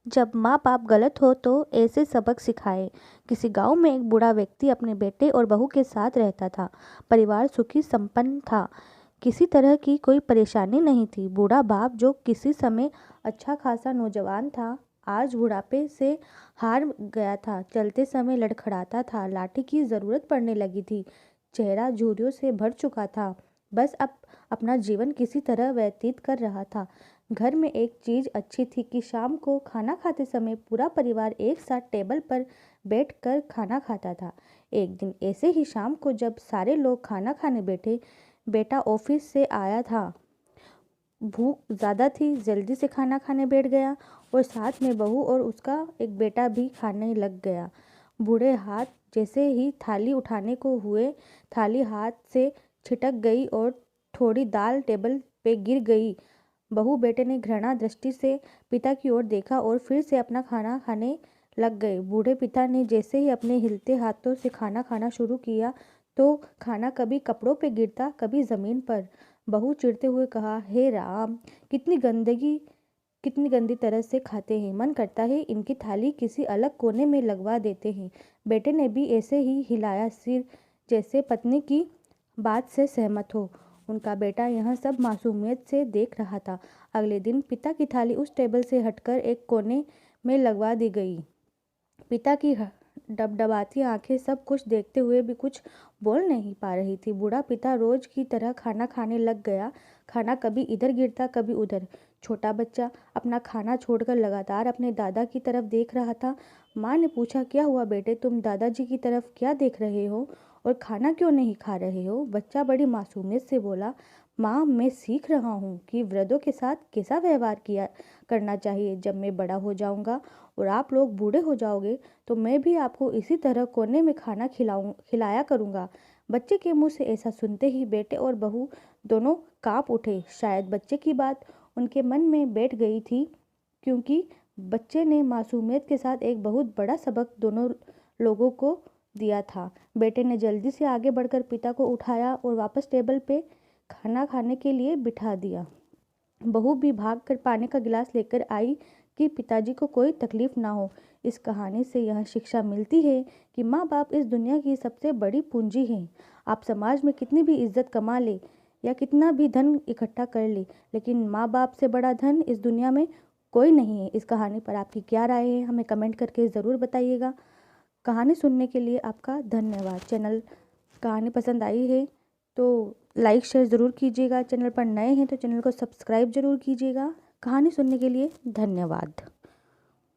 जब माँ बाप गलत हो तो ऐसे सबक सिखाए। किसी गांव में एक बूढ़ा व्यक्ति अपने बेटे और बहू के साथ रहता था। परिवार सुखी संपन्न था। किसी तरह की कोई परेशानी नहीं थी। बूढ़ा बाप जो किसी समय अच्छा खासा नौजवान था, आज बुढ़ापे से हार गया था। चलते समय लड़खड़ाता था। लाठी की जरूरत पड़ने लगी थी। चेहरा झुर्रियों से भर चुका था। बस अब अपना जीवन किसी तरह व्यतीत कर रहा था। घर में एक चीज अच्छी थी कि शाम को खाना खाते समय पूरा परिवार एक साथ टेबल पर बैठकर खाना खाता था। एक दिन ऐसे ही शाम को जब सारे लोग खाना खाने बैठे, बेटा ऑफिस से आया था। भूख ज़्यादा थी, जल्दी से खाना खाने बैठ गया और साथ में बहू और उसका एक बेटा भी खाने लग गया। बूढ़े हाथ जैसे ही थाली उठाने को हुए, थाली हाथ से छिटक गई और थोड़ी दाल टेबल पे गिर गई। बहू बेटे ने घृणा दृष्टि से पिता की ओर देखा और फिर से अपना खाना खाने लग गए। बूढ़े पिता ने जैसे ही अपने हिलते हाथों से खाना खाना शुरू किया तो खाना कभी कपड़ों पे गिरता, कभी जमीन पर। बहू चिढ़ते हुए कहा, हे राम, कितनी गंदी तरह से खाते हैं। मन करता है इनकी थाली किसी अलग कोने में लगवा देते हैं। बेटे ने भी ऐसे ही हिलाया सिर, जैसे पत्नी की बात से सहमत हो। उनका बेटा यह सब मासूमियत से देख रहा था। अगले दिन पिता की थाली उस टेबल से हटकर एक कोने में लगवा दी गई। पिता की डबडबाती आंखें सब कुछ देखते हुए भी कुछ बोल नहीं पा रही थी। बूढ़ा पिता रोज की तरह खाना खाने लग गया। खाना कभी इधर गिरता, कभी उधर। छोटा बच्चा अपना खाना छोड़कर लगातार अपने दादा की तरफ देख रहा था। माँ ने पूछा, क्या हुआ बेटे, तुम दादाजी की तरफ क्या देख रहे हो और खाना क्यों नहीं खा रहे हो? बच्चा बड़ी मासूमियत से बोला, माँ, मैं सीख रहा हूँ कि वृद्धों के साथ कैसा व्यवहार किया करना चाहिए। जब मैं बड़ा हो जाऊँगा और आप लोग बूढ़े हो जाओगे तो मैं भी आपको इसी तरह कोने में खाना खिलाया करूँगा। बच्चे के मुंह से ऐसा सुनते ही बेटे और बहू दोनों कांप उठे। शायद बच्चे की बात उनके मन में बैठ गई थी, क्योंकि बच्चे ने मासूमियत के साथ एक बहुत बड़ा सबक दोनों लोगों को दिया था। बेटे ने जल्दी से आगे बढ़कर पिता को उठाया और वापस टेबल पे खाना खाने के लिए बिठा दिया। बहू भी भाग कर पानी का गिलास लेकर आई कि पिताजी को कोई तकलीफ ना हो। इस कहानी से यह शिक्षा मिलती है कि माँ बाप इस दुनिया की सबसे बड़ी पूंजी हैं। आप समाज में कितनी भी इज्जत कमा ले या कितना भी धन इकट्ठा कर ले, लेकिन माँ बाप से बड़ा धन इस दुनिया में कोई नहीं है। इस कहानी पर आपकी क्या राय है, हमें कमेंट करके ज़रूर बताइएगा। कहानी सुनने के लिए आपका धन्यवाद। चैनल कहानी पसंद आई है तो लाइक शेयर ज़रूर कीजिएगा। चैनल पर नए हैं तो चैनल को सब्सक्राइब ज़रूर कीजिएगा। कहानी सुनने के लिए धन्यवाद।